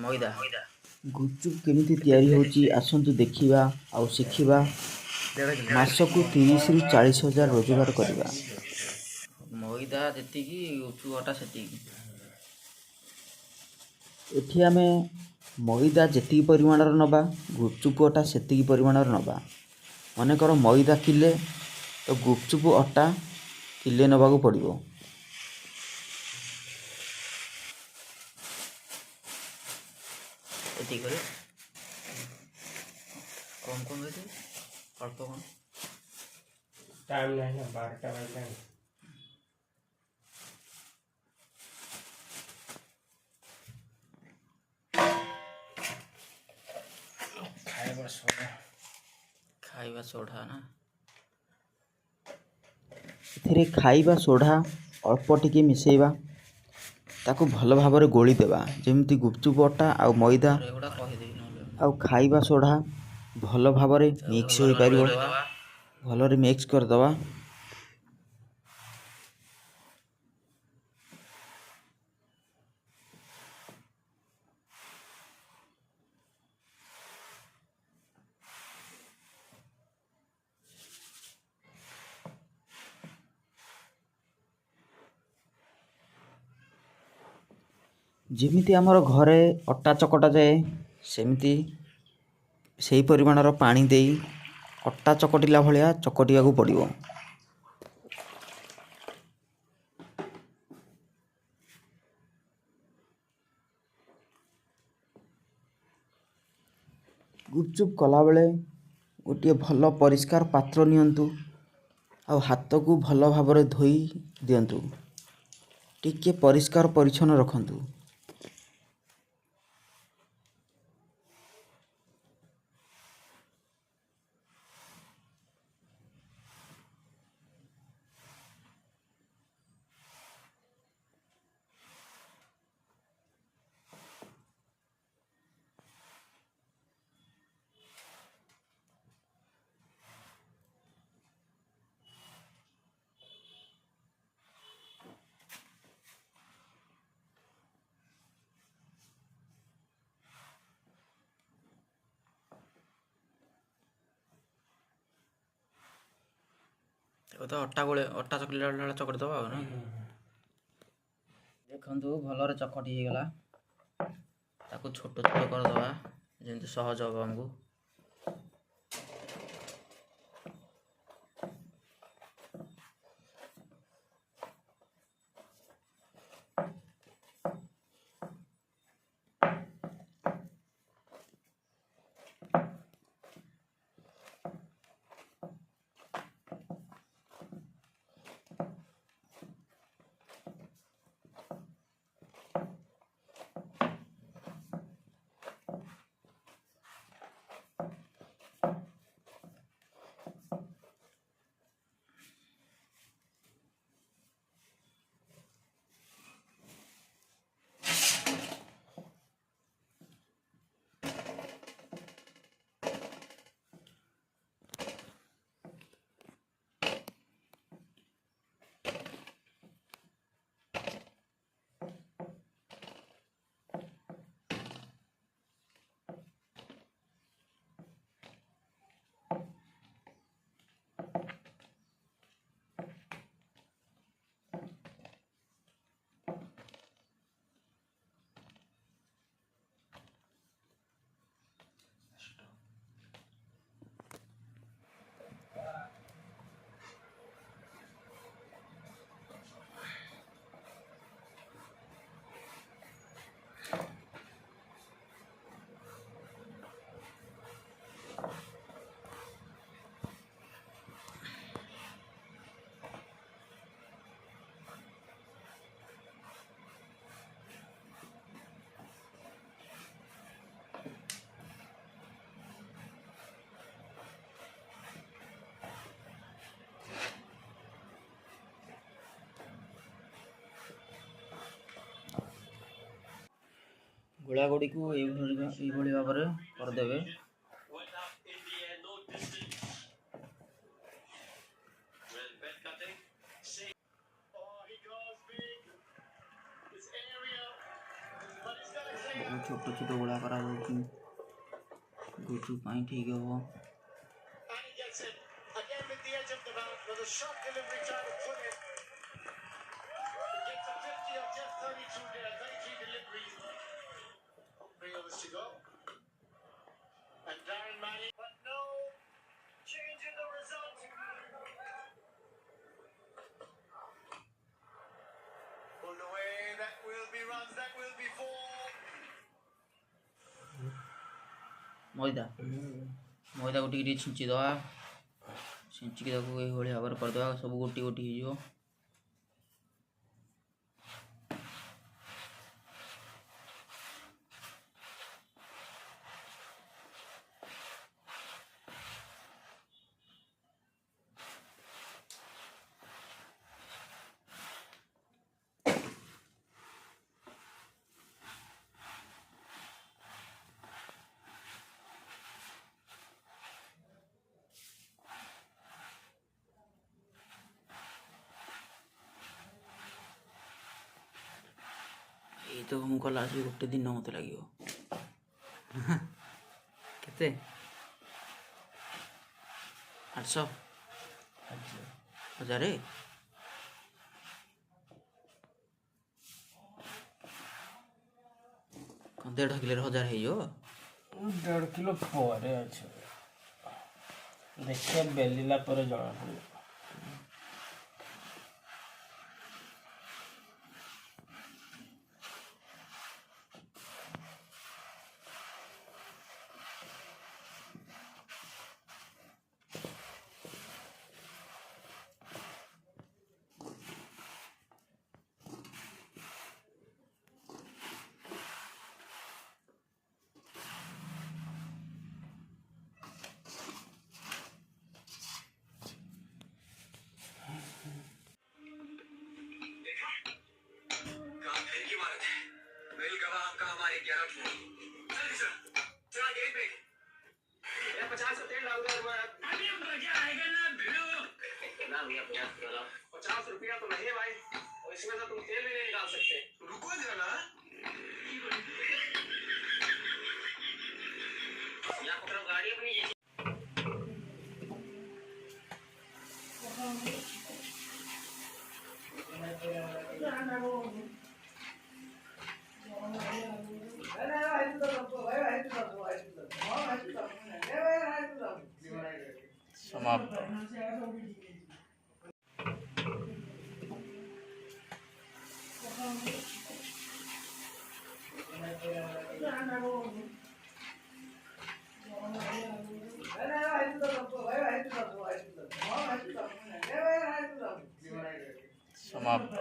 ମଇଦା। ଗୁପଚୁପ୍ କେମିତି ତିଆରି ହେଉଛି ଆସନ୍ତୁ ଦେଖିବା ଆଉ ଶିଖିବା। ମାସକୁ 30ରୁ 40 ହଜାର ରୋଜଗାର କରିବା। ମଇଦା ଯେତିକି ଗୁପଚୁପ୍ ଅଟା ସେତିକି। ଏଠି ଆମେ ମଇଦା ଯେତିକି ପରିମାଣର ନେବା ଗୁପଚୁପ୍ ଅଟା ସେତିକି ପରିମାଣର ନେବା। ମନେକର ମଇଦା କିଲେ ତ ଗୁପଚୁପ୍ ଅଟା କିଲେ ନେବାକୁ ପଡ଼ିବ। ଏତିକି କଲେ କମ୍ କମ୍ ଅଛି, ଅଳ୍ପ କଣ टाइम नहीं है 12टा बजलाଣି। ଖାଇବା ସୋଢ଼ା ନା ଏଥିରେ ଖାଇବା ସୋଢ଼ା ଅଳ୍ପ ଟିକେ ମିଶାଇବା, ତାକୁ ଭଲ ଭାବରେ ଗୋଳି ଦେବା ଯେମିତି ଗୁପଚୁପ୍ ଅଟା ଆଉ ମଇଦା ଏଗୁଡ଼ା କହିଦେବି ନହେଲେ ଆଉ ଖାଇବା ସୋଢ଼ା ଭଲ ଭାବରେ ମିକ୍ସ ହୋଇପାରିବ। ଭଲରେ ମିକ୍ସ କରିଦେବା। ଯେମିତି ଆମର ଘରେ ଅଟା ଚକଟା ଯାଏ ସେମିତି ସେହି ପରିମାଣର ପାଣି ଦେଇ ଅଟା ଚକଟିଲା ଭଳିଆ ଚକଟିବାକୁ ପଡ଼ିବ। ଗୁପଚୁପ୍ କଲାବେଳେ ଗୋଟିଏ ଭଲ ପରିଷ୍କାର ପାତ୍ର ନିଅନ୍ତୁ ଆଉ ହାତକୁ ଭଲ ଭାବରେ ଧୋଇ ଦିଅନ୍ତୁ। ଟିକେ ପରିଷ୍କାର ପରିଚ୍ଛନ୍ନ ରଖନ୍ତୁ। ତ ଅଟା ଚକଟିଲା ବେଳେ ଚକଟି ଦେବା ଆଉ ନା। ଦେଖନ୍ତୁ ଭଲରେ ଚକଟି ହେଇଗଲା, ତାକୁ ଛୋଟ ଛୋଟ କରିଦେବା ଯେମିତି ସହଜ ହେବ ଆମକୁ। ଗୋଳାଗୁଡ଼ିକୁ ଏଇଭଳି ଭାବରେ କରିଦେବେ। ଛୋଟ ଛୋଟ ଗୁଳା କରାଯାଉଛି ଗୁଚୁ ପାଇଁ ଠିକ୍ ହେବ। And he gets it again with the edge of the mouth with a short delivery trying to put it. He gets a 50 of just 32 there, 33 deliveries. 3 overs to go. And Darren Manning, but no change in the result. Pulled away, that will be runs, that will be 4. ମଇଦାକୁ ଟିକେ ଛିଞ୍ଚିଦେବା, ଛିଞ୍ଚିକି ତାକୁ ଏଇଭଳି ଭାବରେ କରିଦେବା, ସବୁ ଗୋଟି ଗୋଟି ହେଇଯିବ। ଏଇ ତ ମୁଁ କଲା ଆସିକି ଗୋଟେ ଦିନ ମୋତେ ଲାଗିବ। କେତେ 800 1000 କ'ଣ 1.5 କିଲୋରେ 1000 ହେଇଯିବ? 1.5 किलो ପରେ ଅଛି, ଦେଖିବା ବେଲିଲା ପରେ ଜଣା ପଡ଼ିବ। ₹50 तो नहीं है भाई, और इसमें से तुम तेल भी नहीं निकाल सकते। रुको जरा, या पकड़ो गाड़ी अपनी। समाप्त। समाप्त।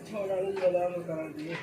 छोड़ा बादाम करा दिए।